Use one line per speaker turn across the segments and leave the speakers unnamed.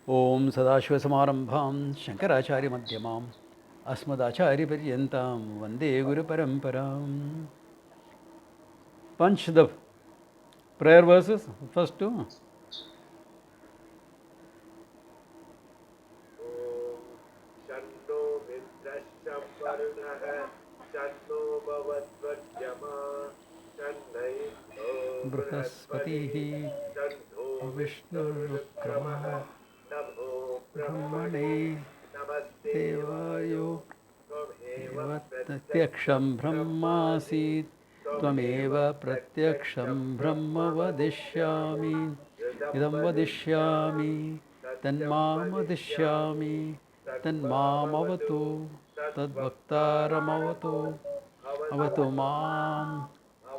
Om Sadashivasamarampham Shankaracharya Madhyamam Asmadacharya Paryantam Vande Guru Paramparam. Punch the prayer verses, first two.
Shanno Mitrasham Varunaha Shanno Bhavatvajyama Shannai Brihaspatihi
Brihaspatihi
Shanno
Vishnurukramaha
Vishnurukramaha Namo Brahmane
Brahmane
Namaste
Devayo
Vayo Tvameva
Eva
Pratyaksham
Pratyaksham
Brahmasmi
Brahmasit
Tvameva
Tvameva
Pratyaksham
Pratyaksham Brahma
Brahma Vadishyami
Vadishyami
Yadam
Idam
Vadishyami
Vadishyami
Satyam
Tanmam
Vadishyami
Vadishyami Tanmam
Tadmamavatu
Avatu Tadbhaktaram
Tadvaktaramavatu
Avatu
Avatu
Avatu
Mam
Mam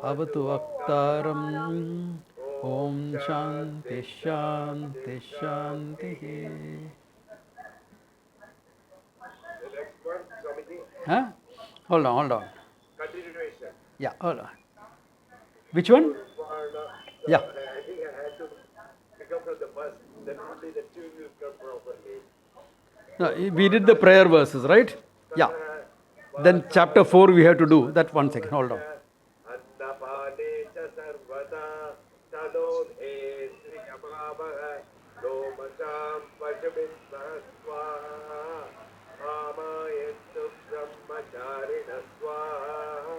Avatu
Avatu
Vaktaram
Vaktaram
Om
Om
Shanti
Shanti
Shanti
Shanti
Shanti.
Shanti.
The next one, Swamiji,
Huh? Hold on.
continuation.
Yeah, hold on. Which one?
Purvarna. So
Yeah.
I think I had to pick up from the first, then only the tune will come properly.
No, we did the prayer verses, right? Yeah. Then chapter 4 we have to do. That 1 second. Hold on.
Annapane cha sarvata tadodhe sriyamavaha lomacham pashubhisvah swaha amayentu brahmacharina swaha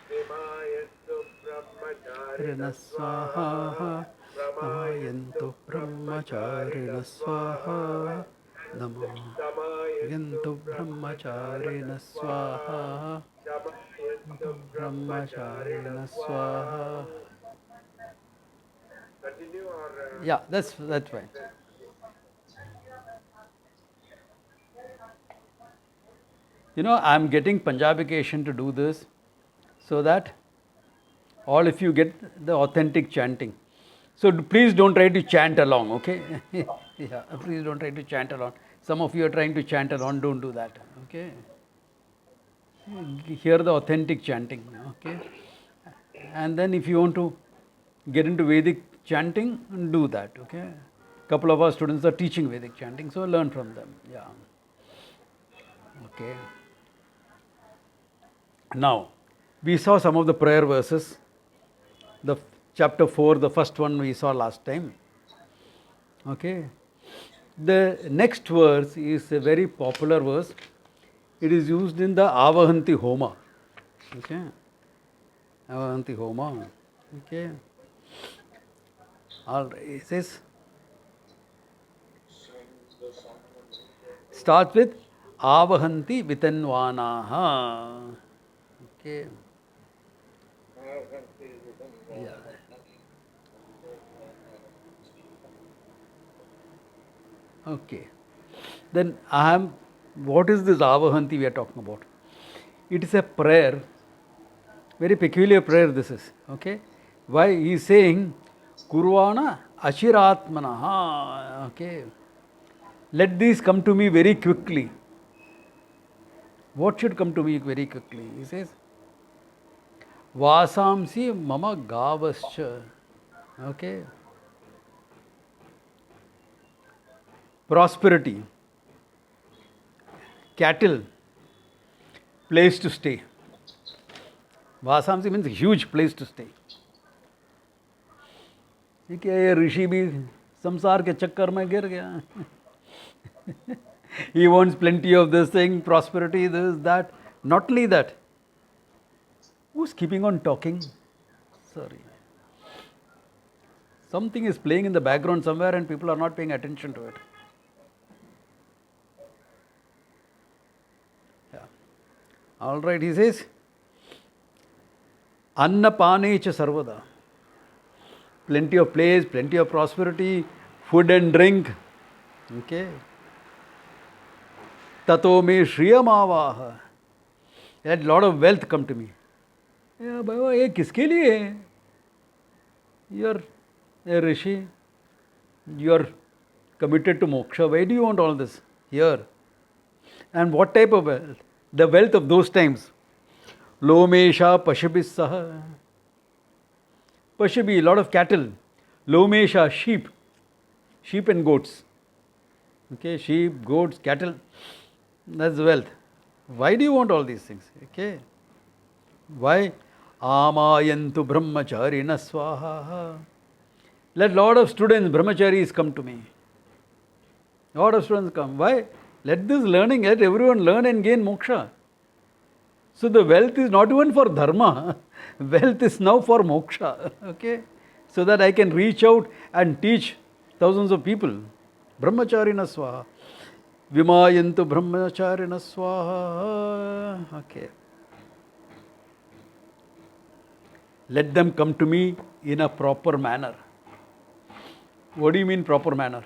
vimayentu brahmacharina
Rina
swaha
Swaha
pramayentu
Namayantu
brahmacharina
Brahmacharina
swaha
Swaha
Samayentu
Namayantu
brahmacharina
Brahmacharina
swaha
Swaha
Shamayentu brahmacharina
Brahmacharina
swaha.
Swaha.
Continue or
Yeah, that's fine. You know, I'm getting Punjabication to do this so that all of you get the authentic chanting. So please don't try to chant along, okay? Yeah, please don't try to chant along. Some of you are trying to chant along, don't do that, okay? Hear the authentic chanting, okay? And then if you want to get into Vedic chanting, do that, okay? Couple of our students are teaching Vedic chanting, so learn from them, yeah. Okay. Now, we saw some of the prayer verses. The chapter 4, the first one we saw last time. Okay. The next verse is a very popular verse. It is used in the Avahanti Homa. Okay. Avahanti Homa. Okay. All right. It says, starts with Avahanti Vitanvanaha. Okay. Yeah. Okay. Then what is this Avahanti we are talking about? It is a prayer, very peculiar prayer this is. Okay. Why? He is saying, Kurvana Ashiratmanaha. Okay. Let these come to me very quickly. What should come to me very quickly? He says, Vasamsi mama gavascha. Okay. Prosperity, cattle, place to stay. Vasamsi means huge place to stay. ठीक है ये ऋषि भी संसार के चक्कर में गिर गया. He wants plenty of this thing, prosperity, this, that. Not only that. Who's keeping on talking? Sorry. Something is playing in the background somewhere and people are not paying attention to it. Yeah. All right, he says, Annapane cha sarvada. Plenty of place, plenty of prosperity, food and drink. Okay. Tato me shriyamavaha. Let a lot of wealth come to me. Yeah, Baba, ये किसके लिए है? You're a rishi. You're committed to moksha. Why do you want all this? Here. And what type of wealth? The wealth of those times. Lomesha pashabis Pashabi, a lot of cattle. Lomesha, sheep and goats. Okay, sheep, goats, cattle, that's wealth. Why do you want all these things? Okay. Why? Amayantu brahmacharina swaha. Let lot of students, brahmacharis come to me. Lot of students come. Why? Let this learning, let everyone learn and gain moksha. So the wealth is not even for dharma. Wealth is now for moksha. Okay? So that I can reach out and teach thousands of people. Brahmacharina swaha. Vimayantu brahmacharina swaha. Okay. Let them come to me in a proper manner. What do you mean proper manner?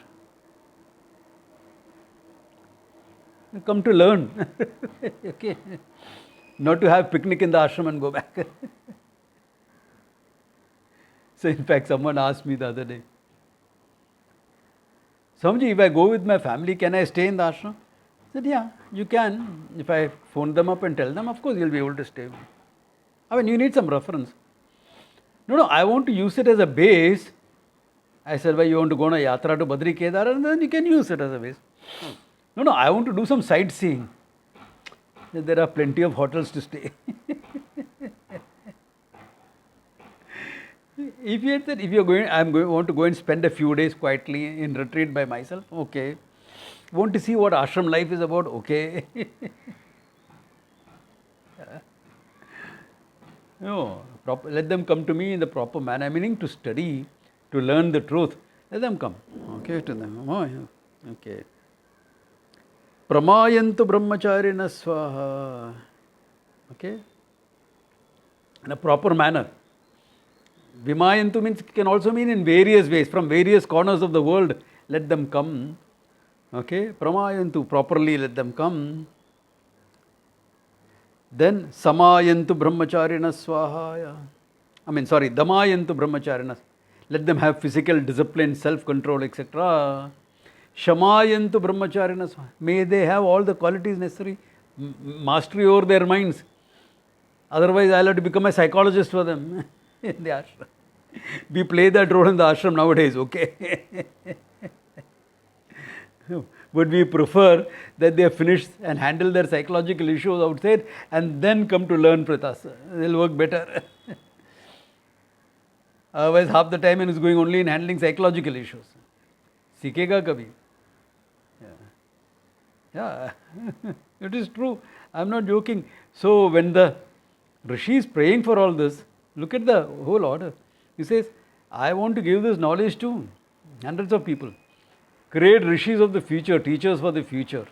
Come to learn. Okay. Not to have picnic in the ashram and go back. So in fact, someone asked me the other day, Swamiji, if I go with my family, can I stay in the ashram? I said, yeah, you can. If I phone them up and tell them, of course you'll be able to stay. I mean, you need some reference. No, I want to use it as a base. I said, well, you want to go on a yatra to Badri Kedar, and then you can use it as a base. No, I want to do some sightseeing. There are plenty of hotels to stay. If you said, if you're going, want to go and spend a few days quietly in retreat by myself, okay. Want to see what ashram life is about, okay. No, let them come to me in the proper manner, meaning to study, to learn the truth. Let them come, okay, to them. Oh, yeah. Okay. Pramayantu brahmacharina swaha. Okay. In a proper manner. Vimayantu means can also mean in various ways, from various corners of the world, let them come. Okay, Pramayantu, properly let them come. Then Samayantu brahmacharina swahaya. Damayantu brahmacharina. Let them have physical discipline, self-control, etc. Shamayantu brahmacharina swahaya. May they have all the qualities necessary, mastery over their minds. Otherwise, I'll have to become a psychologist for them in the ashram. We play that role in the ashram nowadays, okay? But we prefer that they have finished and handle their psychological issues outside and then come to learn with us. They'll work better. Otherwise, half the time is going only in handling psychological issues. Sikega kabhi. Yeah. It is true. I'm not joking. So when the Rishi is praying for all this, look at the whole order. He says, I want to give this knowledge to hundreds of people. Create Rishis of the future, teachers for the future.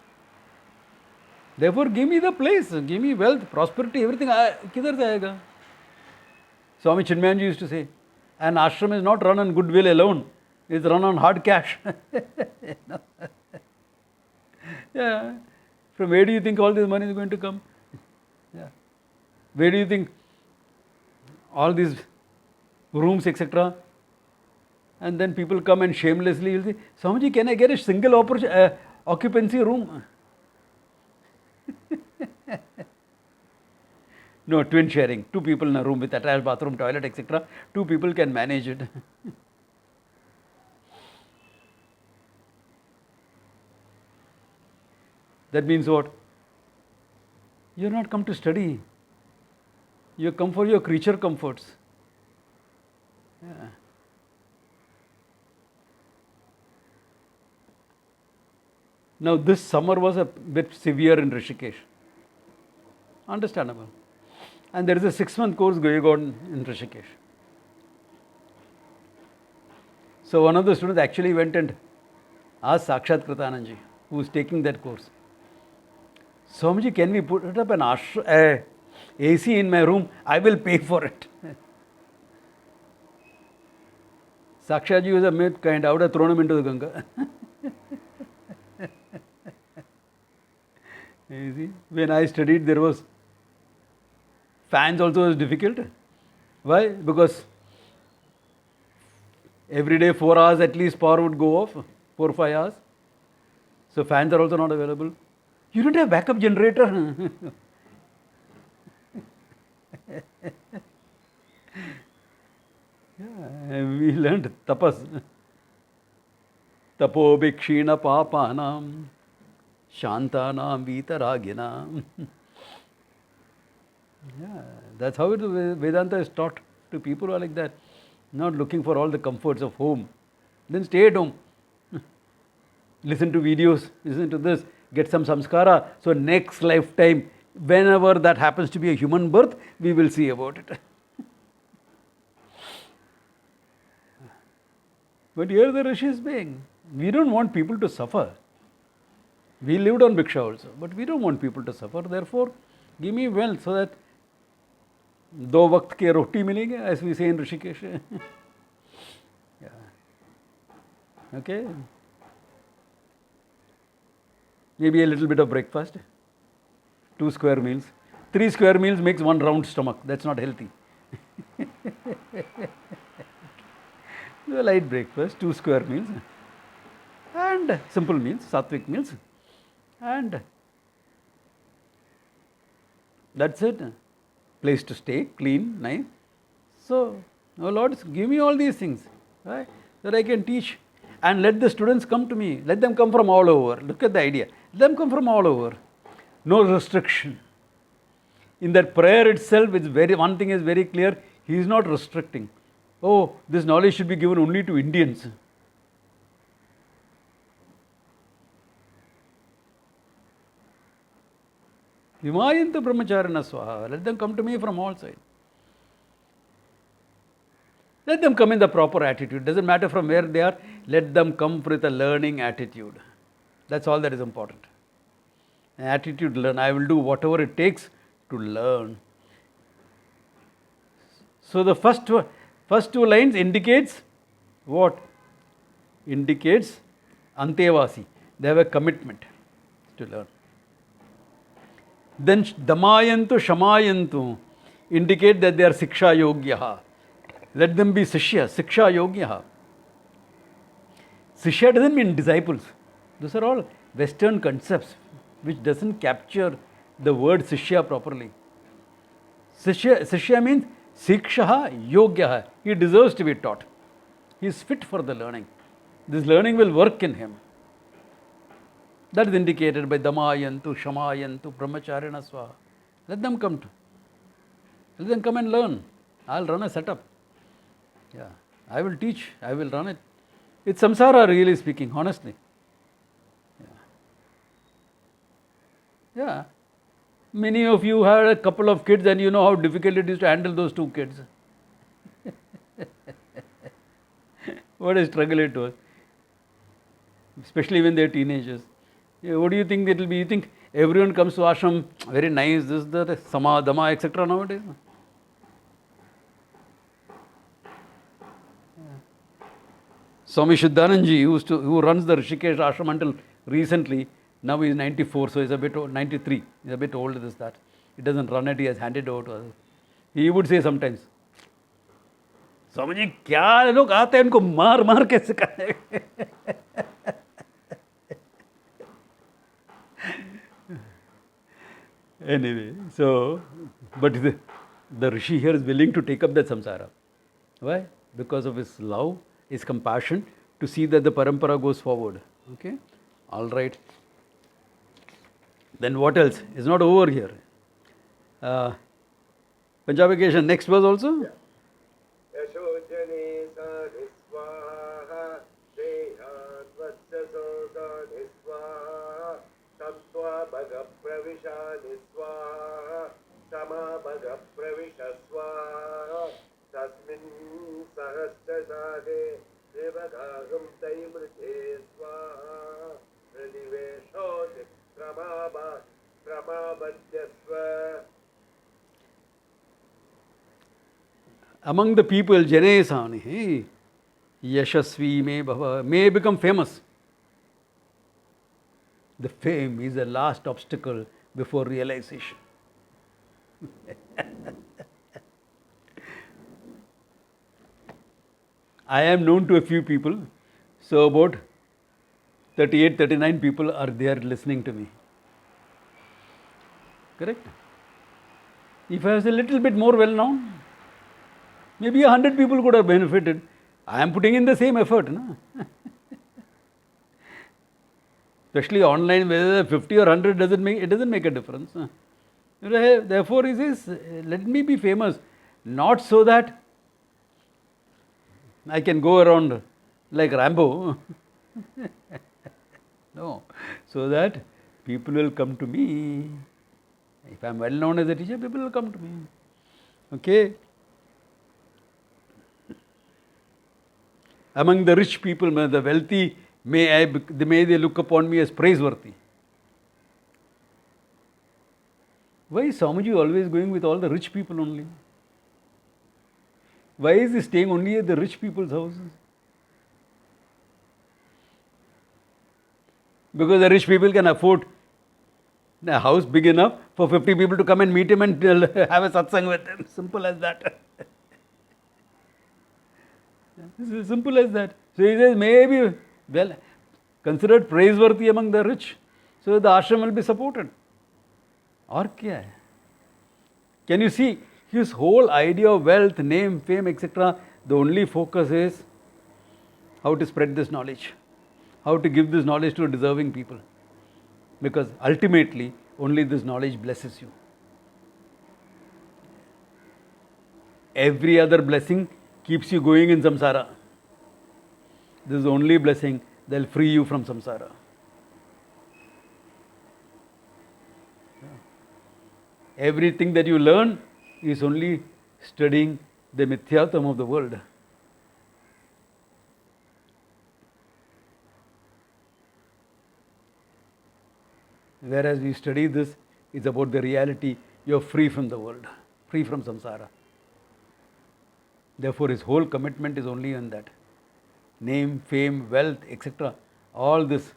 Therefore, give me the place, give me wealth, prosperity, everything. Kidhar se aayega? Swami Chinmayanji used to say, an ashram is not run on goodwill alone, it's run on hard cash. Yeah. From where do you think all this money is going to come? Yeah. Where do you think all these rooms, etc.? And then people come and shamelessly will say, Swamiji, can I get a single occupancy room? No, twin sharing. 2 people in a room with attached bathroom, toilet, etc. 2 people can manage it. That means what? You are not come to study. You come for your creature comforts. Yeah. Now this summer was a bit severe in Rishikesh. Understandable. And there is a 6-month course going on in Rishikesh. So one of the students actually went and asked Sakshat Kritananji, who is taking that course, Swamiji, can we put up an AC in my room? I will pay for it. Sakshatji was a myth kind. I would have thrown him into the Ganga. You see, when I studied, there was fans also was difficult. Why? Because every day 4 hours at least power would go off, 4 or 5 hours. So fans are also not available. You don't have backup generator. Yeah, we learned tapas. tapo bhikshina papanam shantanam vitaraginam. Yeah, that's how Vedanta is taught to people who are like that, not looking for all the comforts of home. Then stay at home. Listen to videos, listen to this, get some samskara. So next lifetime, whenever that happens to be a human birth, we will see about it. But here the Rishi is saying, we don't want people to suffer. We lived on Bhiksha also, but we don't want people to suffer. Therefore, give me wealth so that do waqt ke roti milenge, as we say in Rishikesh. Yeah. Okay. Maybe a little bit of breakfast, 2 square meals. 3 square meals makes 1 round stomach. That's not healthy. A light breakfast, 2 square meals, and simple meals, sattvic meals, and that's it. Place to stay, clean, nice. So, oh Lord, give me all these things, right? That I can teach. And let the students come to me. Let them come from all over. Look at the idea. Let them come from all over. No restriction. In that prayer itself, it's one thing is very clear. He is not restricting. Oh, this knowledge should be given only to Indians. Vimayanta brahmacharina swaha. Let them come to me from all sides. Let them come in the proper attitude. Doesn't matter from where they are. Let them come with a learning attitude. That's all that is important. An attitude to learn. I will do whatever it takes to learn. So the first 2 lines indicates what? Indicates antevasi. They have a commitment to learn. Then damayantu shamayantu indicate that they are siksha yogyaha. Let them be sishya, siksha yogyaha. Sishya doesn't mean disciples. Those are all Western concepts which doesn't capture the word sishya properly. Sishya means sikshaha yogyaha. He deserves to be taught. He is fit for the learning. This learning will work in him. That is indicated by damayantu, shamayantu, brahmacharina swaha. Let them come and learn. I'll run a setup. Yeah, I will teach, I will run it. It's samsara, really speaking, honestly. Yeah. Many of you had a couple of kids and you know how difficult it is to handle those 2 kids. What a struggle it was. Especially when they're teenagers. Yeah, what do you think it will be? You think everyone comes to ashram, very nice, this, that, sama, dama, etc. nowadays? Swami Shuddhananji, who runs the Rishikesh ashram until recently, now he is 94, so he's a bit old, 93, he's a bit older than that. He doesn't run it, he has handed over to others. He would say sometimes, Swamiji, kya log aate hain, unko maar ke sikhane. Anyway, so, but the Rishi here is willing to take up that samsara. Why? Because of his love, his compassion, to see that the parampara goes forward. Okay? All right. Then what else? It's not over here. Punjabication, next verse also?
Yeah. Yashojane sadhiswaha dehat vatsaso sadhiswaha tattva bhaga pravishadhiswaha sama bhaga pravishaswaha tasmin sahastasade devagagam taimrite swaha pradiveshot pramabhadyasva.
Among the people, Janesani, hey, Yashasvi may bhava, may become famous. The fame is the last obstacle before realization. I am known to a few people, so about 38, 39 people are there listening to me. Correct? If I was a little bit more well known, maybe 100 people could have benefited. I am putting in the same effort. No? Especially online, whether 50 or 100 doesn't make a difference. Therefore, he says, let me be famous, not so that I can go around like Rambo. No, so that people will come to me. If I am well known as a teacher, people will come to me. Okay. Among the rich people, the wealthy, may they look upon me as praiseworthy. Why is Swamiji always going with all the rich people only? Why is he staying only at the rich people's houses? Because the rich people can afford a house big enough for 50 people to come and meet him and have a satsang with him. Simple as that. It's simple as that. So he says, maybe, well, considered praiseworthy among the rich. So the ashram will be supported. Or kya hai? Can you see his whole idea of wealth, name, fame, etc. The only focus is how to spread this knowledge, how to give this knowledge to deserving people. Because ultimately, only this knowledge blesses you. Every other blessing keeps you going in samsara. This is the only blessing that will free you from samsara. Everything that you learn is only studying the mithyatam of the world. Whereas we study this, it's about the reality, you're free from the world, free from samsara. Therefore, his whole commitment is only on that. Name, fame, wealth, etc. All this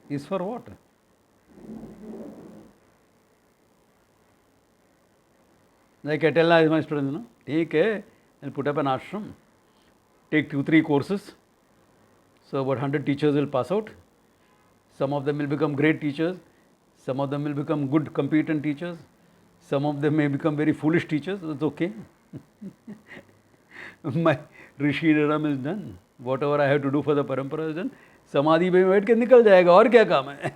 is for what? Like I tell my students, take and put up an ashram, take 2-3 courses. So about 100 teachers will pass out. Some of them will become great teachers. Some of them will become good, competent teachers. Some of them may become very foolish teachers. That's okay. My Rishi Ram is done. Whatever I have to do for the parampara is done. Samadhi में बैठ के निकल जाएगा और क्या काम है?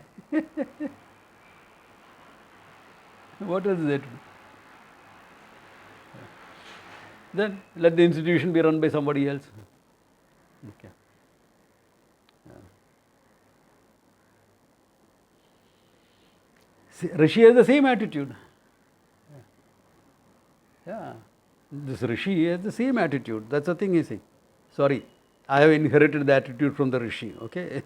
What is it? Then let the institution be run by somebody else. Okay. Rishi has the same attitude. Yeah. This Rishi has the same attitude. That's the thing he's saying. Sorry, I have inherited the attitude from the Rishi. Okay.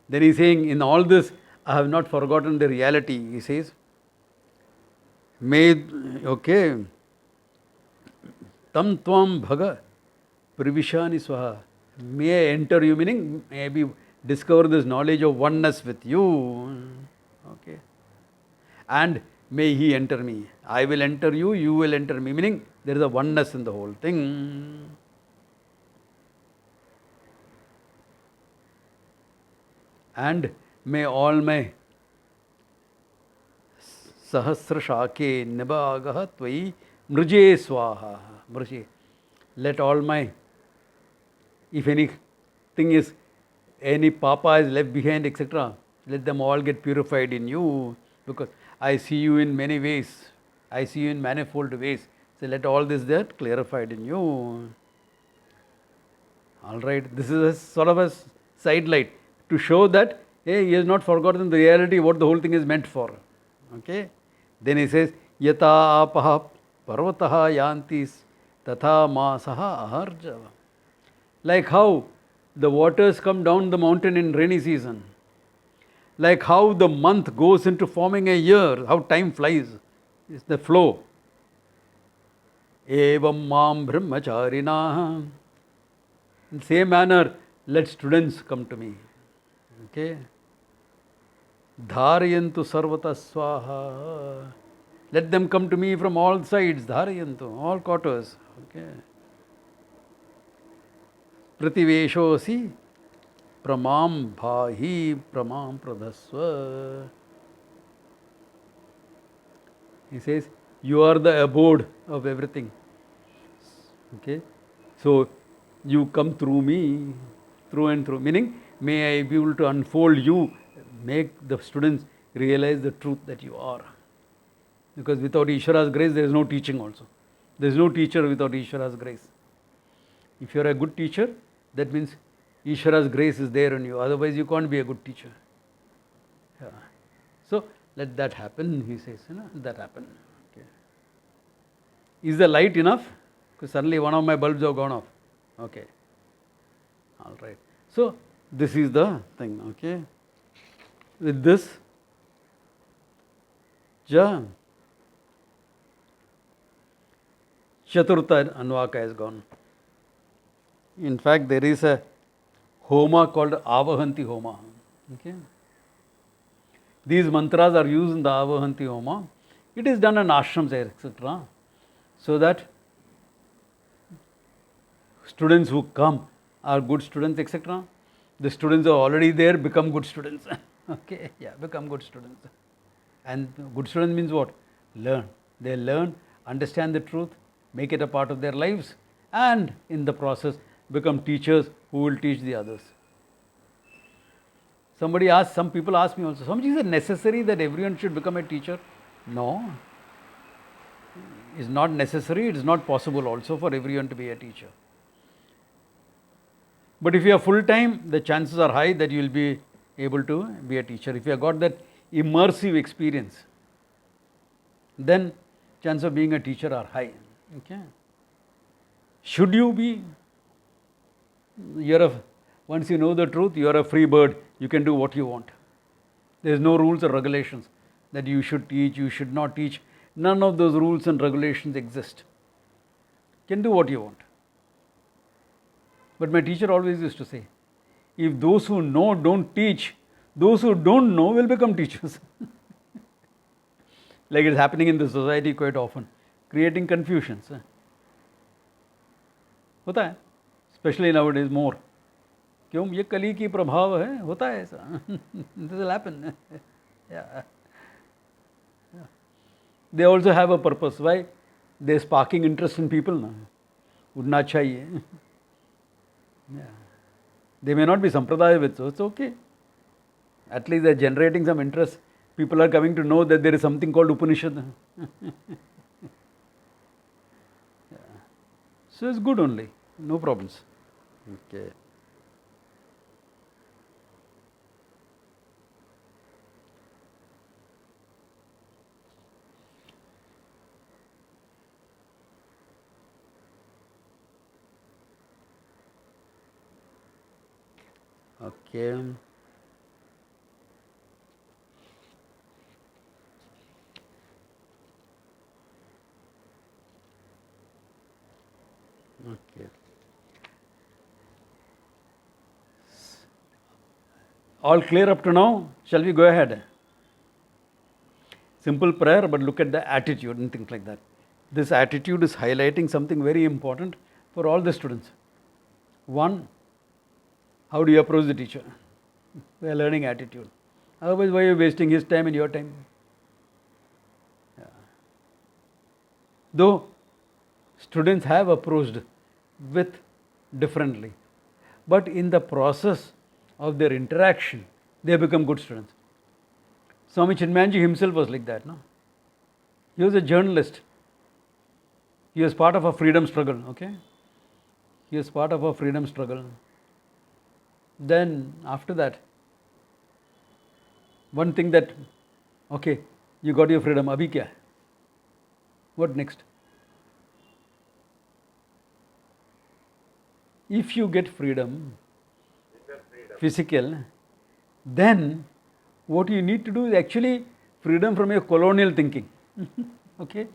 Then he's saying, in all this, I have not forgotten the reality. He says, may, okay, tam tvam bhaga privishani swaha. May I enter you, meaning maybe discover this knowledge of oneness with you. Okay. And may he enter me. I will enter you, you will enter me. Meaning there is a oneness in the whole thing. And may all my sahasra shake nibagaha tvai mruje swaha. Mruje. Let all my, if anything is, any papa is left behind, etc., let them all get purified in you. Because I see you in many ways. I see you in manifold ways. So let all this get clarified in you. Alright, this is a sort of a sidelight to show that, hey, he has not forgotten the reality, what the whole thing is meant for. Okay? Then he says, Yata apaha parvataha yantis tatha masaha aharjava. Like how the waters come down the mountain in rainy season. Like how the month goes into forming a year, how time flies. It's the flow. Evam mam brahmacharina. In the same manner, let students come to me. Okay? Dharayantu sarvata swaha. Let them come to me from all sides. Dharayantu, all quarters. Okay? Prativeshosi pramam bhahi pramam pradhasva. He says, you are the abode of everything. Okay? So you come through me, through and through. Meaning, may I be able to unfold you, make the students realize the truth that you are. Because without Ishvara's grace, there is no teaching also. There is no teacher without Ishvara's grace. If you are a good teacher, that means Ishvara's grace is there on you. Otherwise, you can't be a good teacher. Yeah. So let that happen, he says. Let that happen. Okay. Is the light enough? Because suddenly one of my bulbs have gone off. Okay. All right. So this is the thing. Okay. With this, Chaturtha Anvaka is gone. In fact, there is a Homa called Avahanti Homa. Okay. These mantras are used in the Avahanti Homa. It is done in ashrams, etc. So that students who come are good students, etc. The students who are already there become good students. Okay, yeah, become good students. And good student means what? Learn. They learn, understand the truth, make it a part of their lives, and in the process become teachers who will teach the others. Some people ask me also, Swamiji, is it necessary that everyone should become a teacher? No. It's not necessary, it is not possible also for everyone to be a teacher. But if you are full time, the chances are high that you will be able to be a teacher. If you have got that immersive experience, then chances of being a teacher are high. Okay. Should you be? Once you know the truth, you are a free bird. You can do what you want. There is no rules or regulations that you should teach, you should not teach. None of those rules and regulations exist. You can do what you want. But my teacher always used to say, if those who know don't teach, those who don't know will become teachers. Like it's happening in the society quite often, creating confusions. होता है, especially nowadays more. क्यों? ये कली की प्रभाव है, होता है ऐसा. This will happen. Yeah. They also have a purpose. Why? They are sparking interest in people. Na. उड़ना चाहिए. Yeah. They may not be sampradaya with, so it's okay. At least they are generating some interest. People are coming to know that there is something called upanishad. Yeah. So it's good only, no problems. Okay. Okay. Okay. All clear up to now? Shall we go ahead? Simple prayer, but look at the attitude and things like that. This attitude is highlighting something very important for all the students. One, how do you approach the teacher? We are learning attitude. Otherwise, why are you wasting his time and your time? Yeah. Though students have approached with differently, but in the process of their interaction, they become good students. Swami Chinmayanji himself was like that. No? He was a journalist. He was part of a freedom struggle. Okay? He was part of a freedom struggle. Then after that, one thing that, okay, you got your freedom, abhi kya? What next? If you get freedom, physical, then what you need to do is actually freedom from your colonial thinking. Okay?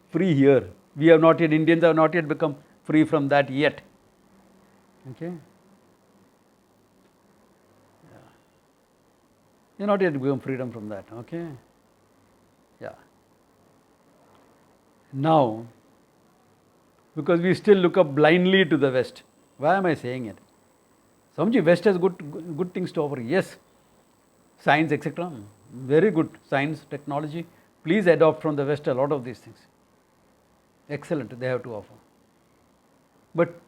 Free here. We have not yet, Indians have not yet become free from that yet. Okay? You not yet become freedom from that. Okay? Yeah. Now, because we still look up blindly to the West. Why am I saying it? Swamiji, West has good things to offer. Yes. Science, etc. Very good science, technology. Please adopt from the West a lot of these things. Excellent, they have to offer. But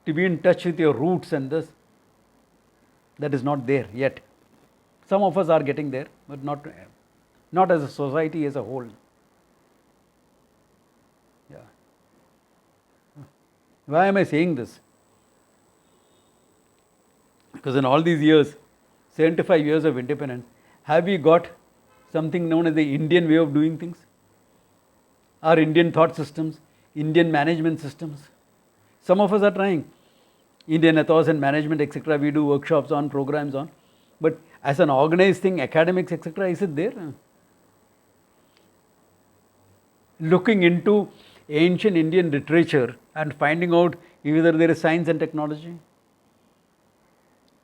to be in touch with your roots and this. That is not there yet. Some of us are getting there, but not as a society as a whole. Yeah. Why am I saying this? Because in all these years, 75 years of independence, have we got something known as the Indian way of doing things? Our Indian thought systems, Indian management systems. Some of us are trying. Indian ethos and management, etc. We do workshops on, programs on. But as an organized thing, academics, etc., is it there? Looking into ancient Indian literature and finding out whether there is science and technology.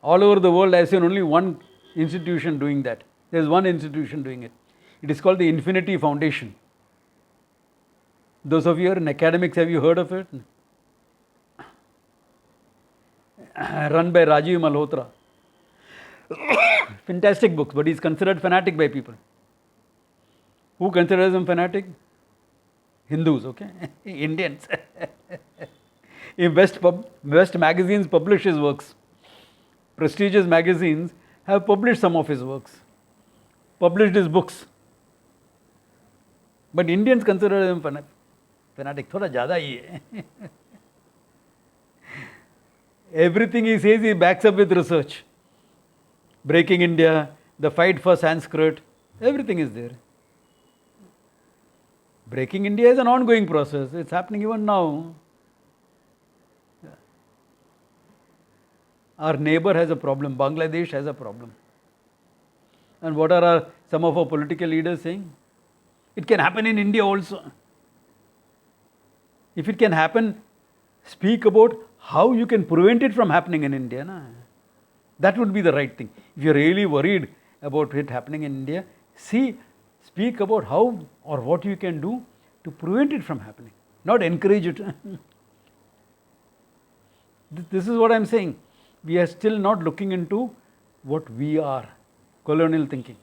All over the world, I have seen only one institution doing that. There is one institution doing it. It is called the Infinity Foundation. Those of you who are in academics, have you heard of it? Run by Rajiv Malhotra. Fantastic books, but he is considered fanatic by people. Who considers him fanatic? Hindus, okay? Indians. If West magazines publish his works, prestigious magazines have published some of his works, published his books. But Indians consider him fanatic. Thoda zyada hi hai. Everything he says, he backs up with research. Breaking India, the fight for Sanskrit, everything is there. Breaking India is an ongoing process. It's happening even now. Our neighbor has a problem. Bangladesh has a problem. And what are some of our political leaders saying? It can happen in India also. If it can happen, speak about how you can prevent it from happening in India. Na? That would be the right thing. If you're really worried about it happening in India, speak about how or what you can do to prevent it from happening, not encourage it. This is what I'm saying. We are still not looking into what we are, colonial thinking.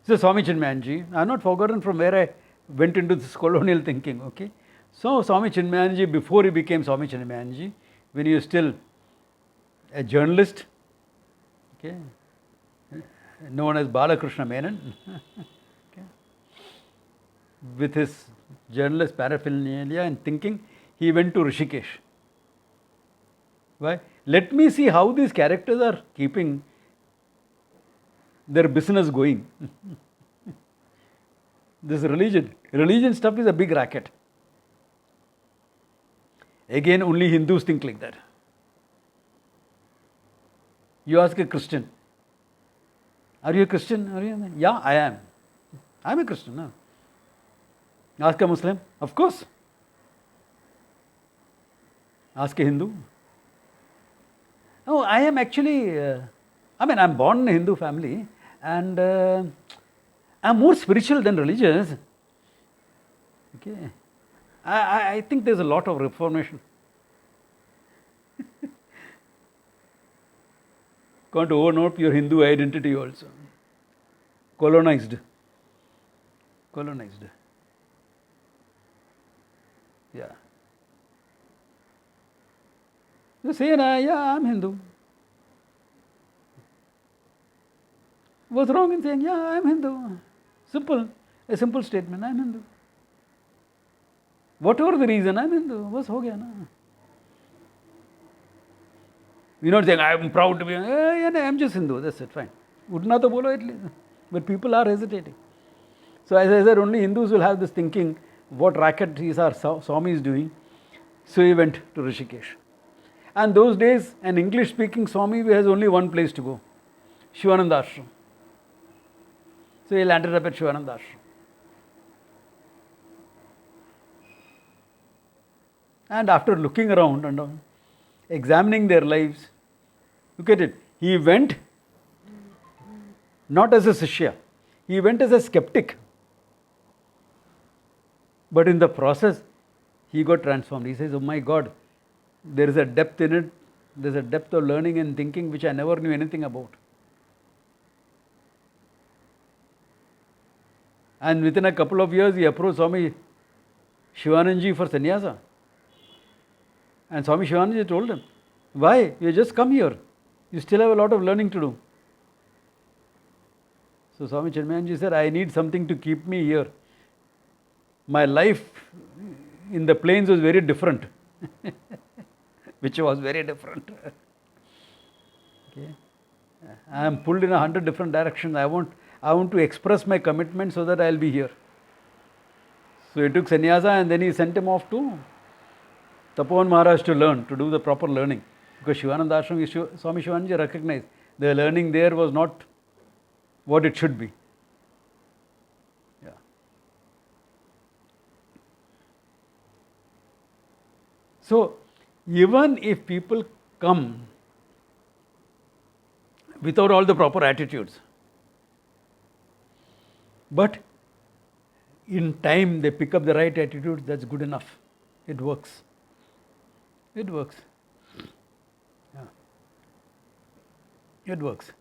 So Swami Chinmayanji, I have not forgotten from where I went into this colonial thinking, okay. So Swami Chinmayanji, before he became Swami Chinmayanji, when he was still a journalist, okay, known as Balakrishna Menon, okay, with his journalist paraphernalia and thinking, he went to Rishikesh. Why? Let me see how these characters are keeping their business going. This religion stuff is a big racket. Again, only Hindus think like that. You ask a Christian, are you a Christian? Yeah, I am. I am a Christian. No? Ask a Muslim, of course. Ask a Hindu. Oh, I am actually, I'm born in a Hindu family and I'm more spiritual than religious. Okay. I think there's a lot of reformation. Can't overnote your Hindu identity also. Colonized. Yeah. You say, yeah, I'm Hindu. What's wrong in saying, yeah, I'm Hindu? A simple statement, I'm Hindu. Whatever the reason, I'm Hindu. What's ho gaya na? You're not saying, I'm proud to be, I'm just Hindu, that's it, fine. Utna to bolo at least. But people are hesitating. So as I said, only Hindus will have this thinking, what racket these are Swami is doing. So he went to Rishikesh. And those days, an English-speaking Swami has only one place to go, Shivananda Ashram. So he landed up at Shivananda Ashram. And after looking around and examining their lives, look at it. He went not as a Shishya, he went as a skeptic. But in the process, he got transformed. He says, oh my God, there is a depth in it, there is a depth of learning and thinking which I never knew anything about. And within a couple of years, he approached Swami Shivanandaji for sannyasa. And Swami Shivananda told him, why? You just come here. You still have a lot of learning to do. So Swami Chinmayanji said, I need something to keep me here. My life in the plains was very different. Which was very different. Okay. I am pulled in 100 different directions. I want to express my commitment so that I will be here. So he took sannyasa and then he sent him off to Tapovan Maharaj to learn, to do the proper learning. Because Shivananda Ashram, Swami Shivanji recognized the learning there was not what it should be. Yeah. So, even if people come without all the proper attitudes, but in time they pick up the right attitudes, that's good enough. It works. It works. Yeah. It works.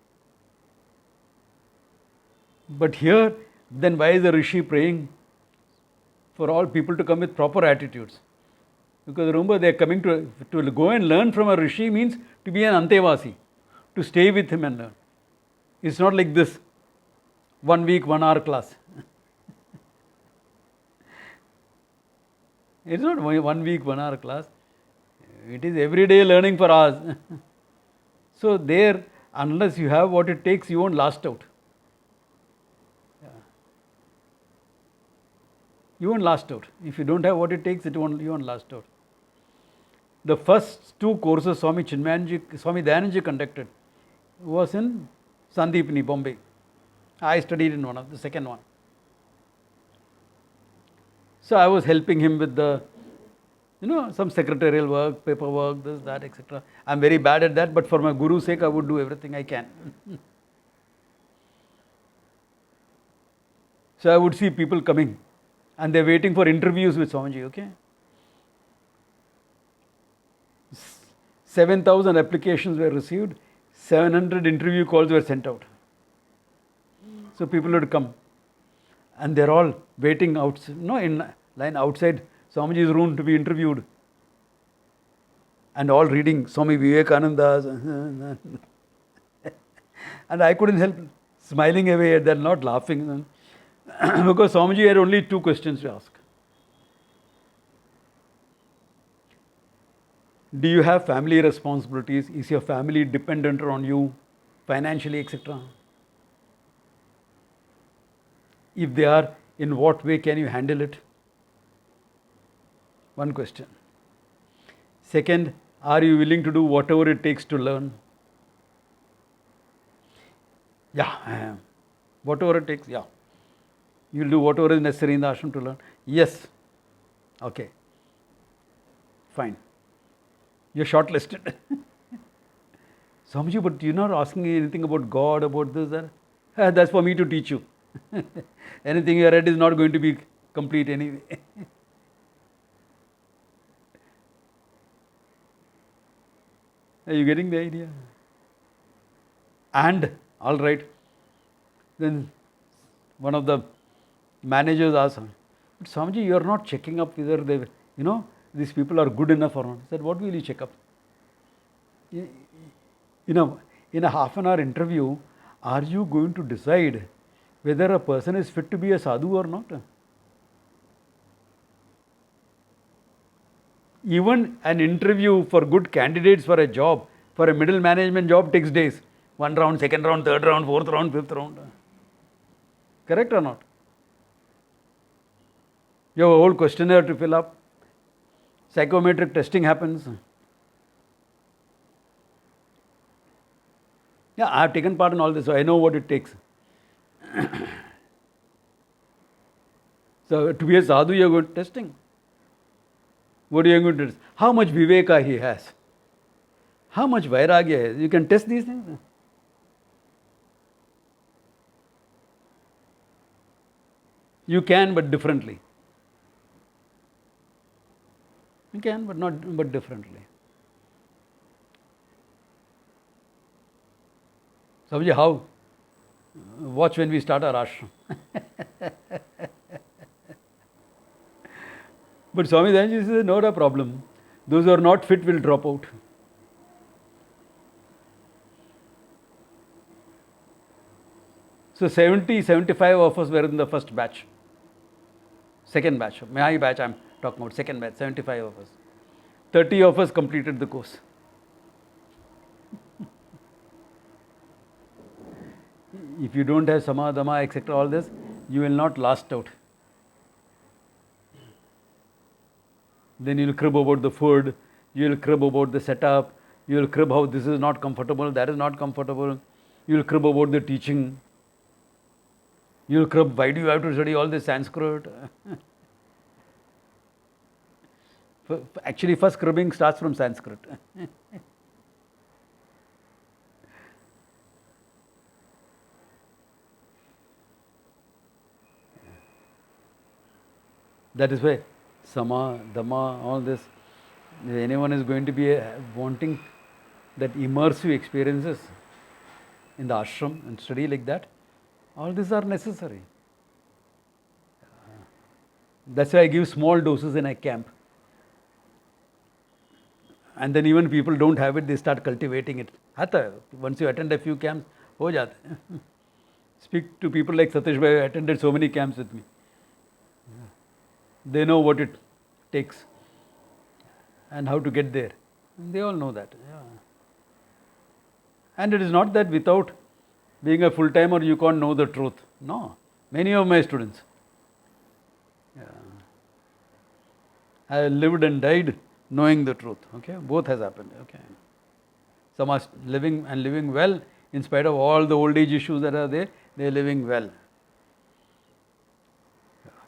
But here, then why is the Rishi praying for all people to come with proper attitudes? Because remember, they are coming to go and learn from a Rishi means to be an Antevasi, to stay with him and learn. It's not like this 1 week, 1 hour class. It's not 1 week, 1 hour class. It is everyday learning for hours. So there, unless you have what it takes, you won't last out. Yeah. You won't last out. If you don't have what it takes, you won't last out. The first 2 courses Swami Dayanandji conducted was in Sandipani, Bombay. I studied in the second one. So I was helping him with the, some secretarial work, paperwork, this, that, etc. I'm very bad at that, but for my Guru's sake, I would do everything I can. So I would see people coming and they're waiting for interviews with Swamiji, okay? 7,000 applications were received, 700 interview calls were sent out. So people would come and they're all waiting in line outside Swamiji's room to be interviewed. And all reading Swami Vivekananda's. And I couldn't help smiling away at that, not laughing. Because Swamiji had only 2 questions to ask. Do you have family responsibilities? Is your family dependent on you financially, etc.? If they are, in what way can you handle it? One question. Second, are you willing to do whatever it takes to learn? Yeah, I am. Whatever it takes, yeah. You'll do whatever is necessary in the ashram to learn? Yes. Okay. Fine. You're shortlisted. Swamiji, but you're not asking me anything about God, about this, that. That's for me to teach you. Anything you read is not going to be complete anyway. Are you getting the idea? And, all right. Then one of the managers asked, but Swamiji, you are not checking up whether they, these people are good enough or not. I said, what will you check up? In a half an hour interview, are you going to decide whether a person is fit to be a sadhu or not? Even an interview for good candidates for a job, for a middle management job takes days. 1 round, 2nd round, 3rd round, 4th round, 5th round. Correct or not? You have a whole questionnaire to fill up. Psychometric testing happens. Yeah, I have taken part in all this, so I know what it takes. So to be a sadhu, you are going testing. What are you going to test? How much viveka he has? How much vairagya he has? You can test these things. You can, but differently. You can, but differently. Sabji, how? Watch when we start our ashram. But Swami Dayanji says, not a problem. Those who are not fit will drop out. So 70, 75 of us were in the first batch. Second batch. My batch I'm talking about, second batch, 75 of us. 30 of us completed the course. If you don't have sama, dhamma, etc., all this, you will not last out. Then you'll crib about the food, you'll crib about the setup, you'll crib how this is not comfortable, that is not comfortable, you'll crib about the teaching, you'll crib why do you have to study all this Sanskrit. Actually, first cribbing starts from Sanskrit. That is why sama, dhamma, all this, if anyone is going to be wanting that immersive experiences in the ashram and study like that, all these are necessary. That's why I give small doses in a camp. And then even people don't have it, they start cultivating it. Hata, once you attend a few camps, ho jata. Speak to people like Satish Bhai, who attended so many camps with me. They know what it takes and how to get there. They all know that. Yeah. And it is not that without being a full-timer you can't know the truth. No. Many of my students. Yeah. I lived and died knowing the truth. Okay, both has happened. Okay. Some are living well in spite of all the old age issues that are there. They are living well.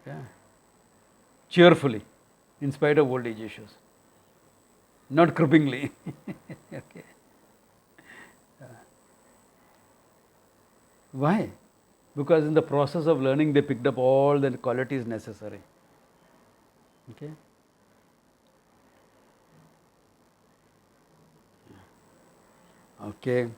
Okay. Cheerfully, in spite of old age issues, not cripplingly. Okay. Why? Because in the process of learning, they picked up all the qualities necessary. Okay. Okay.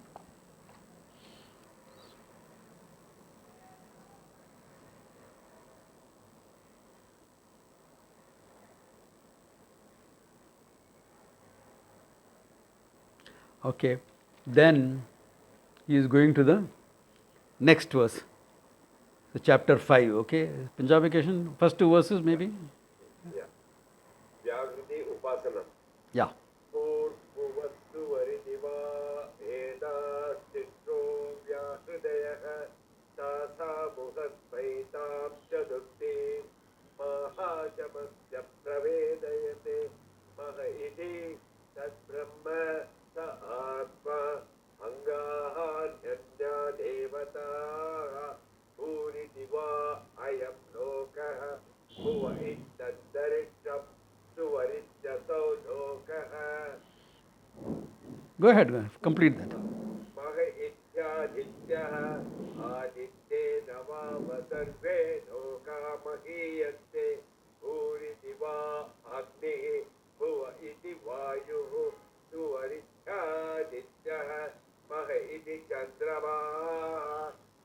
Okay, then he is going to the next verse, the chapter 5, okay? Punjabication, first two verses maybe?
Yeah. Vyakriti Upasana.
Yeah.
Purvastu Varidiva Eda Stitro Vyahridaya Tasa Muhaspaitam Chadukti Mahajamasya Pravedayate Mahaiti Tat Brahma Sa Atma Angahanyanya Devata Puri Diva Ayam Lokaha Bhuva Ittaddarisham Suvarityato Lokaha.
Go ahead, complete that.
Maha Ityadityaha Aditye Navava Sarve Loka Mahiyate Puri Diva Agni Bhuva Iti Vayuhu Suvarityaha Maha Iti Chandrama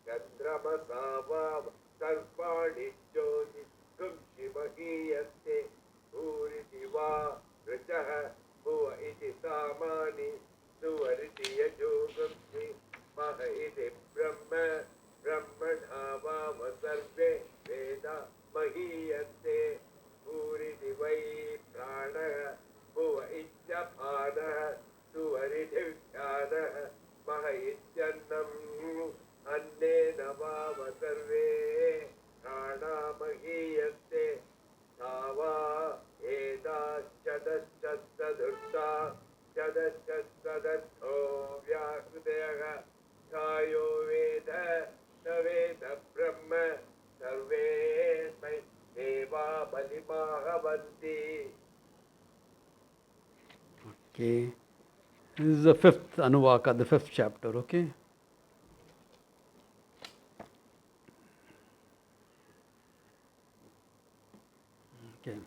Chandramasava Sarvani Jyoti Kumshi Mahiyate Puri Diva Richaha Bhuva Iti Samani Suvaritiya Jogumsi Maha Iti Brahma Brahmanava Sarve Veda Mahiyate Puri Divai Prana Bhuva Ityapana Suvaridhyana Maha Ityannam Anne Navava Sarve Prana Mahiyate Tava Eda Chadasadurta Chadasadatho Vyahridaya Kayo Veda Saveda Brahma Sarve Sai Deva Balimahavanti.
Okay. This is the fifth Anuvaka, the fifth chapter, okay? Okay.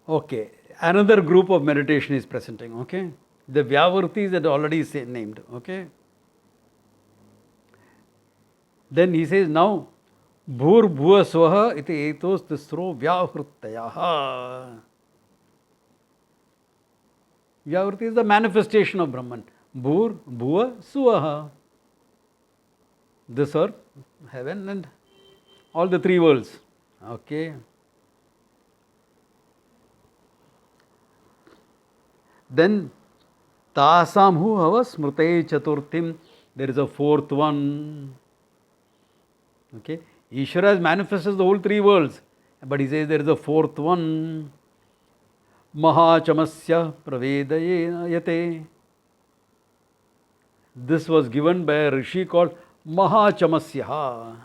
Okay. Another group of meditation is presenting, okay? The Vyavritis that already named, okay? Then he says now, Bhur swaha iti etos tisro vyahrittayaha. Vyahritti is the manifestation of Brahman. Bhur, bhuva, swaha. This earth, heaven, and all the three worlds. Okay. Then tasam hu hava smrute chaturthim. There is a fourth one. Okay. Ishvara has manifested the whole three worlds. But he says there is a fourth one. Mahachamasya pravedayate. This was given by a rishi called Mahachamasya.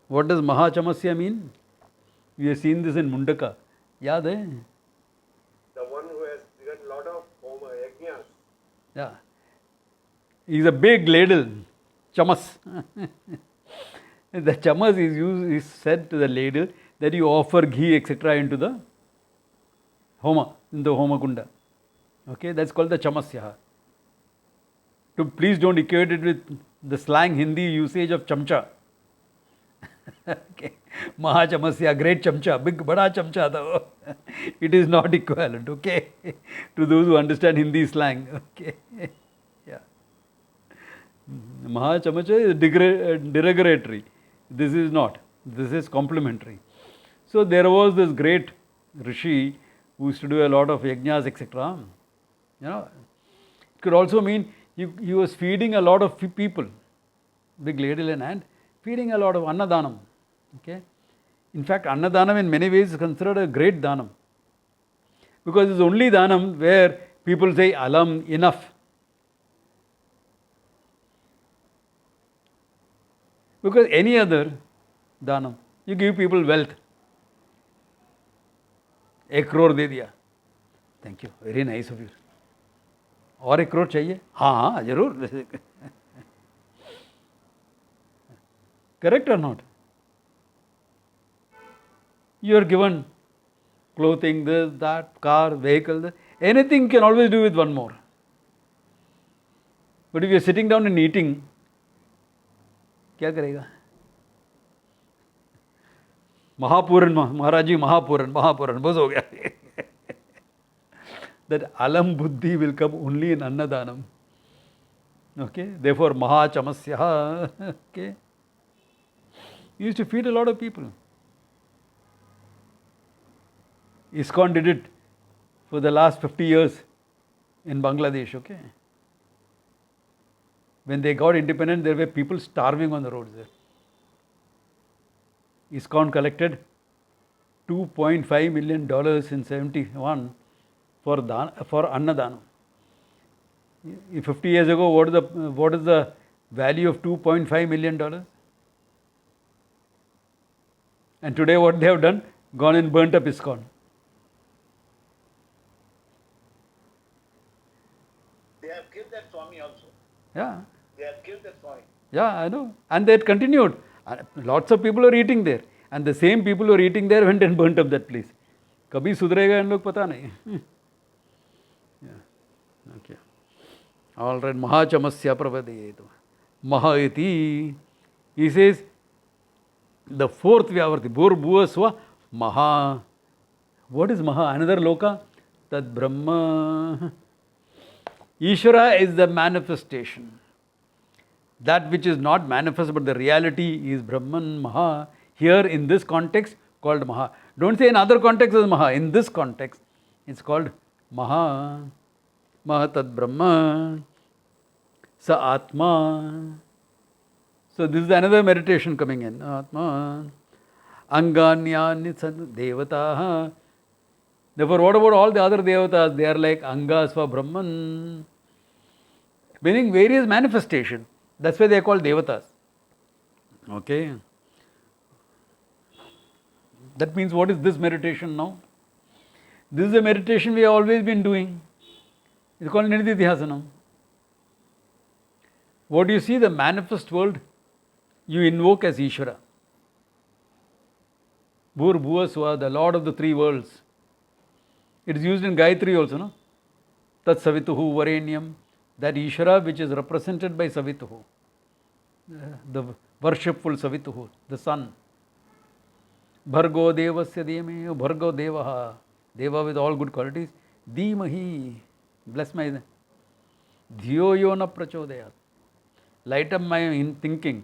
What does Mahachamasya mean? We have seen this in Mundaka. Yaad hai?
The one who has given a lot of homa yajnas.
Yeah. He is a big ladle. Chamas. The chamas is said to the ladle that you offer ghee, etc. into the homa, in the homa kunda. Okay, that's called the chamasya. Please don't equate it with the slang Hindi usage of chamcha. Okay. Maha chamasya, great chamcha, big bada chamcha tha. It is not equivalent, okay, to those who understand Hindi slang. Okay. Yeah. Maha chamasya is derogatory. This is not. This is complimentary. So there was this great rishi who used to do a lot of yajnas, etc. You know, it could also mean he was feeding a lot of people, big ladle in hand, feeding a lot of annadanam. Okay. In fact, annadanam in many ways is considered a great dhanam, because it's only dhanam where people say alam, enough. Because any other dhanam, you give people wealth. 1 crore दे दिया. Thank you, very nice of you. और 1 crore चाहिए? हाँ जरूर. Correct or not? You are given clothing, this, that, car, vehicle, this. Anything can always do with one more. But if you are sitting down and eating, क्या करेगा? महापूरन, महाराज जी महापूरन, बस हो गया. That alam buddhi will come only in annadanam. Okay, therefore maha chamasya. Okay, he used to feed a lot of people. ISKCON did it for the last 50 years in Bangladesh. Okay, when they got independent, there were people starving on the roads there. ISKCON collected $2.5 million in 71 for annadanam. 50 years ago, what is the value of $2.5 million? And today what they have done? Gone and burnt up ISKCON.
They have killed that Swami also.
Yeah.
They have killed that Swami.
Yeah, I know. And they had continued. Lots of people are eating there. And the same people who are eating there went and burnt up that place. Kabhi sudrega in log pata nahi. Yeah. Okay. All right. Maha chamasya pravadeyetu. Maha iti. He says, the fourth vyavarti. Bhur bhuva swa maha. What is maha? Another loka? Tad brahma. Ishvara is the manifestation. That which is not manifest but the reality is Brahman, Maha. Here in this context called Maha. Don't say in other contexts as Maha. In this context it's called Maha. Mahatad Brahma. Sa Atma. So this is another meditation coming in. Atma. Anganyani Devataha. Therefore, what about all the other devatas? They are like Angas for Brahman. Meaning various manifestations. That's why they are called devatas. Okay. That means what is this meditation now? This is a meditation we have always been doing. It's called Nididhyasanam. What do you see? The manifest world you invoke as Ishvara. Bhur Bhuva Swa, the Lord of the three worlds. It is used in Gayatri also, no? Tat Savituhu Varenyam. That Ishvara which is represented by Savituhu. The worshipful Savituhu, the sun. Bhargo devasya dhimhi, Bhargo devaha, deva with all good qualities, dhimahi, bless my dhiyo yo na prachodayat. Light up my thinking.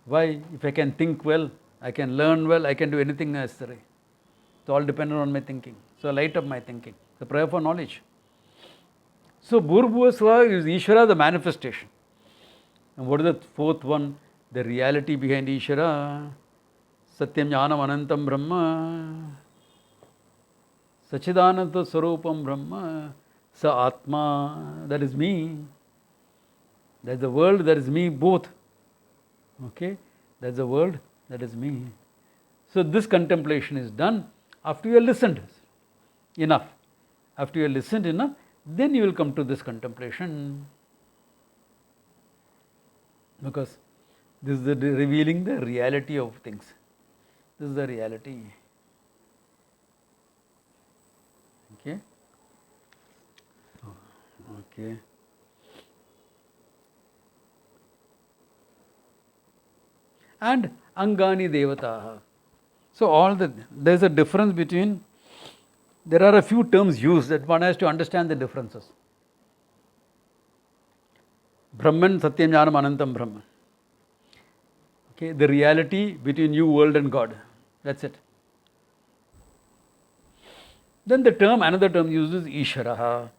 Why? If I can think well, I can learn well, I can do anything necessary. It's all dependent on my thinking. So light up my thinking. The prayer for knowledge. So Bhurbhuvasva is Ishvara, the manifestation. And what is the fourth one? The reality behind Ishvara. Satyam Jnanam Anantam Brahma. Sachidananda Swarupam Brahma. Sa Atma. That is me. That is the world, that is me, both. Okay? That's the world, that is me. So this contemplation is done after you have listened enough. After you have listened enough, then you will come to this contemplation. Because this is revealing the reality of things. This is the reality. Okay? Okay. And Angani Devataha. So there's a difference between, there are a few terms used that one has to understand the differences. Brahman, Satyam, Jnanam, Anantam, Brahman. Okay, the reality between you, world and God. That's it. Then another term uses Ishvaraha.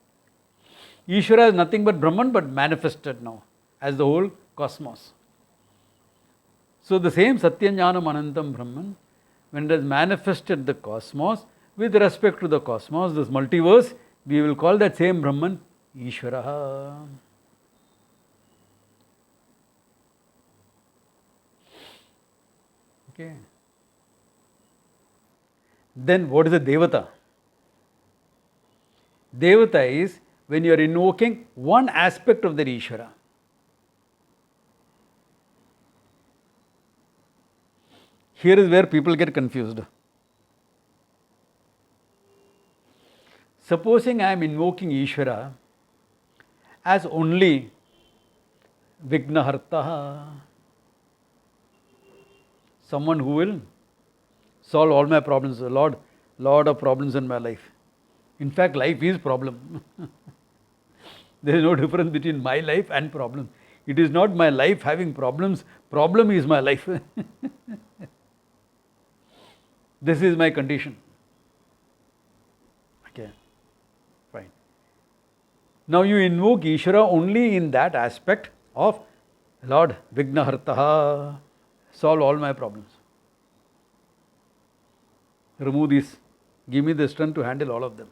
Ishvara is nothing but Brahman, but manifested now as the whole cosmos. So the same Satyam Jnanam Anantam Brahman, when it has manifested the cosmos, with respect to the cosmos, this multiverse, we will call that same Brahman Ishvaraha. Okay. Then what is a Devata? Devata is when you are invoking one aspect of the Ishvara. Here is where people get confused. Supposing I am invoking Ishvara as only Vignahartaha, someone who will solve all my problems, Lord of problems in my life. In fact, life is problem. There is no difference between my life and problem. It is not my life having problems, problem is my life. This is my condition. Okay, fine. Now you invoke Ishvara only in that aspect of Lord Vignahartaha, solve all my problems. Remove this, give me the strength to handle all of them.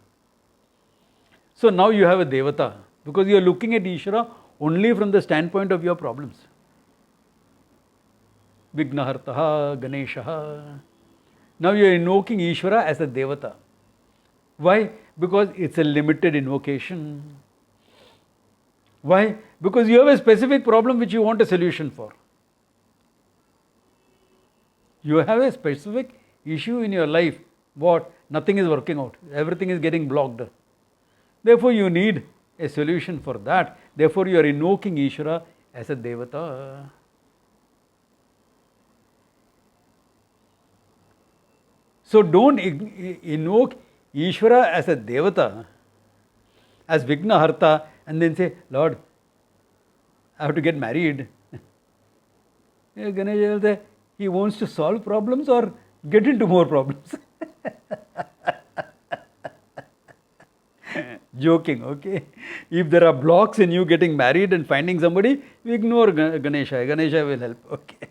So now you have a Devata, because you are looking at Ishvara only from the standpoint of your problems. Vignahartaha, Ganeshaha. Now you are invoking Ishvara as a Devata. Why? Because it's a limited invocation. Why? Because you have a specific problem which you want a solution for. You have a specific issue in your life. What? Nothing is working out. Everything is getting blocked. Therefore, you need a solution for that. Therefore, you are invoking Ishvara as a Devata. So don't invoke Ishvara as a Devata, as Vignaharta, and then say, Lord, I have to get married. Ganesha will say, he wants to solve problems or get into more problems. Joking, okay? If there are blocks in you getting married and finding somebody, we ignore Ganesha. Ganesha will help, okay?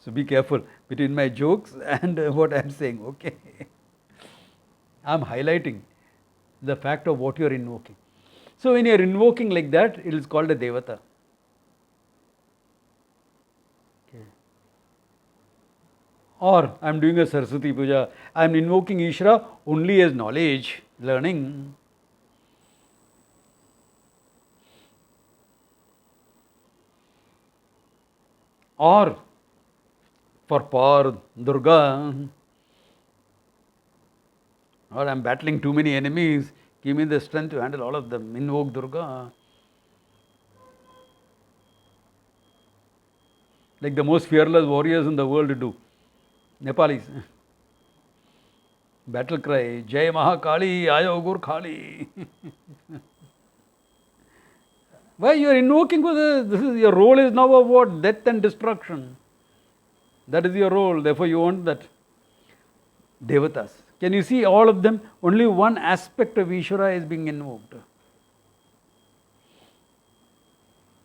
So be careful between my jokes and what I am saying, okay? I am highlighting the fact of what you are invoking. So when you are invoking like that, it is called a Devata. Okay. Or I am doing a Saraswati Puja, I am invoking Ishvara only as knowledge, learning. Or for power, Durga, or I am battling too many enemies, give me the strength to handle all of them, invoke Durga. like the most fearless warriors in the world do. Nepalis. Battle cry, Jai Mahakali, Ayo Gur Khali. Why you are invoking for this is your role is now of what? Death and destruction. That is your role. Therefore you want that. Devatas. Can you see all of them? Only one aspect of Ishvara is being invoked.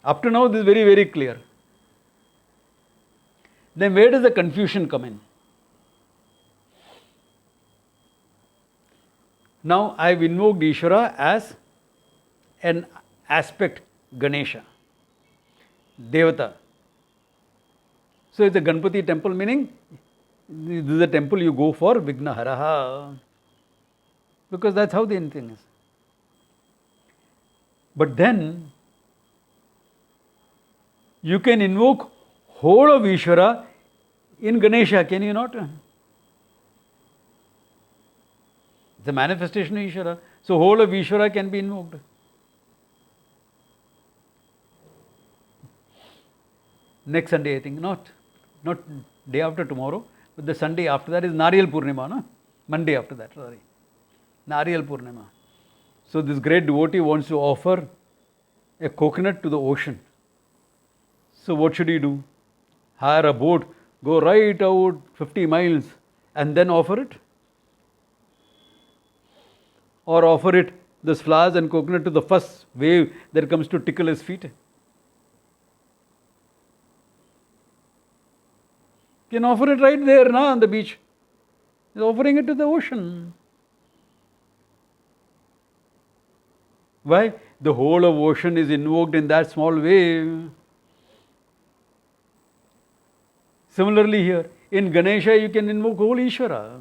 Up to now this is very, very clear. Then where does the confusion come in? Now I have invoked Ishvara as an aspect, Ganesha, Devata. So it's a Ganpati temple, meaning this is a temple you go for Vignaharaha. Because that's how the thing is. But then you can invoke whole of Ishvara in Ganesha, can you not? It's a manifestation of Ishvara. So whole of Ishvara can be invoked. Next Sunday, I think, not day after tomorrow, but the Sunday after that is Nariyal Purnima, no? Monday after that, sorry. Nariyal Purnima. So this great devotee wants to offer a coconut to the ocean. So what should he do? Hire a boat, go right out 50 miles and then offer it? Or offer it, this flowers and coconut, to the first wave that comes to tickle his feet? You can offer it right there now on the beach. He's offering it to the ocean. Why? The whole of ocean is invoked in that small wave. Similarly here, in Ganesha you can invoke whole Ishvara.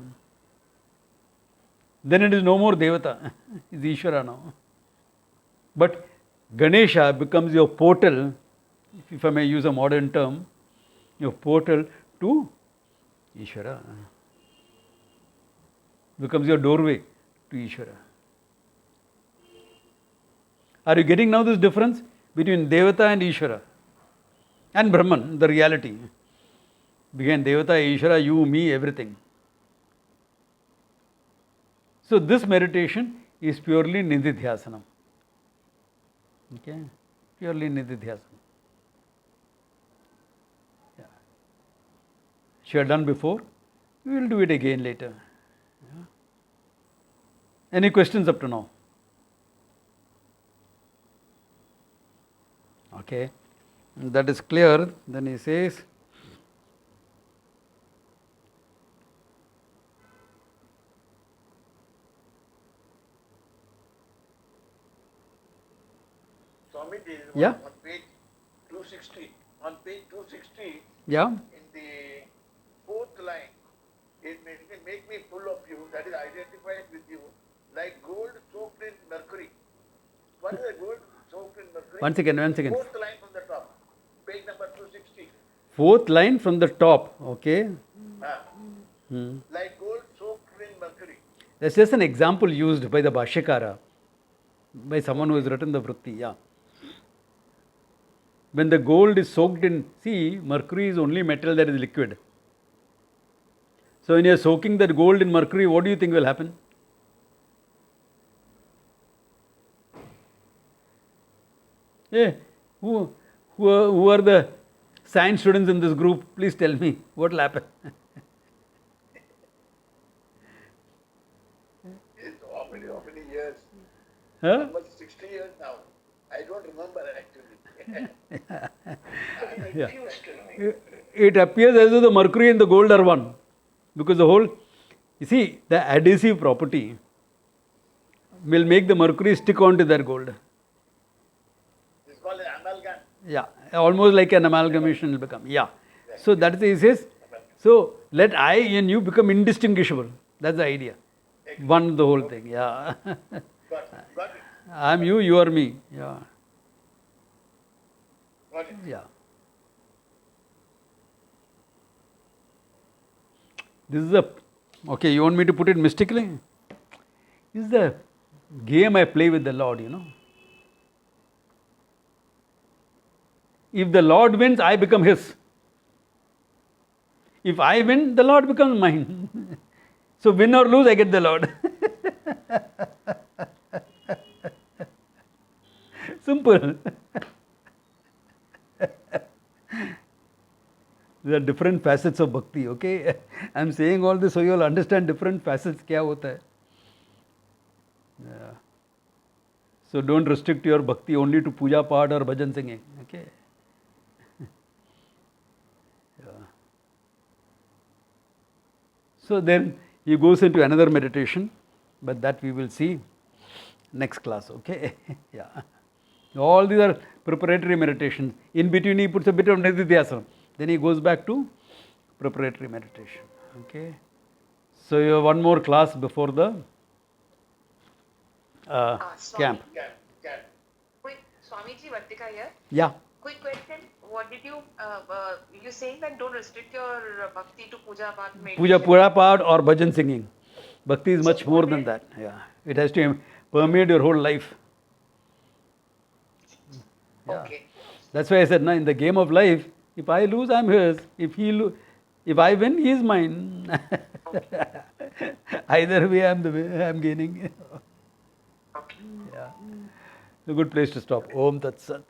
Then it is no more Devata, it's Ishvara now. But Ganesha becomes your portal, if I may use a modern term, your portal to Ishvara. Becomes your doorway to Ishvara. Are you getting now this difference between Devata and Ishvara? And Brahman, the reality. Began Devata, Ishvara, you, me, everything. So this meditation is purely Nididhyasanam. Okay? Purely Nididhyasanam. Yeah. She had done before. We will do it again later. Yeah. Any questions up to now? Okay. That is clear. Then he says,
Swami, there is
Yeah.
on page 260. On page 260,
yeah,
in the fourth line, it make me full of you, that is identified with you, like gold soaked in mercury. What is a gold soaked in mercury?
One second.
Fourth line from the top, page number 260.
Fourth line from the top. Okay.
Like gold soaked in mercury.
That's just an example used by the Bhashyakara, by someone who has written the Vritti. Yeah. When the gold is soaked in, see, mercury is only metal that is liquid. So when you are soaking that gold in mercury, what do you think will happen? Hey, who are the science students in this group? Please tell me what will happen.
It's how many years?
Huh?
Almost 60 years now. I don't remember actually.
Yeah. It appears as though the mercury and the gold are one. Because the whole, you see, the adhesive property will make the mercury stick on to that gold.
It's called an amalgam.
Yeah, almost like an amalgamation will become. Yeah. So that is, he says, so let I and you become indistinguishable. That's the idea. One, the whole thing. Yeah.
Got it.
I am you, you are me. Yeah.
Got it.
Yeah. This is a, okay, you want me to put it mystically? This is the game I play with the Lord, you know. If the Lord wins, I become His. If I win, the Lord becomes mine. So win or lose, I get the Lord. Simple. There are different facets of bhakti, okay? I am saying all this so you will understand different facets. Kya hota hai. Yeah. So don't restrict your bhakti only to puja part or bhajan singing, okay? Yeah. So then he goes into another meditation, but that we will see next class, okay? Yeah. All these are preparatory meditations. In between he puts a bit of nididhyasana. Then he goes back to preparatory meditation, okay? So you have one more class before the camp.
Quick, Swamiji Vartika here.
Yeah.
Quick question. What did you saying that don't restrict your bhakti to puja part meditation?
Puja part or bhajan singing. Bhakti is much more than that. Yeah. It has to permeate your whole life. Yeah.
Okay.
That's why I said, in the game of life, if I lose, I'm his. If I win, he is mine. Either way, I'm gaining.
Okay.
Yeah. A good place to stop. Om Tat Sat.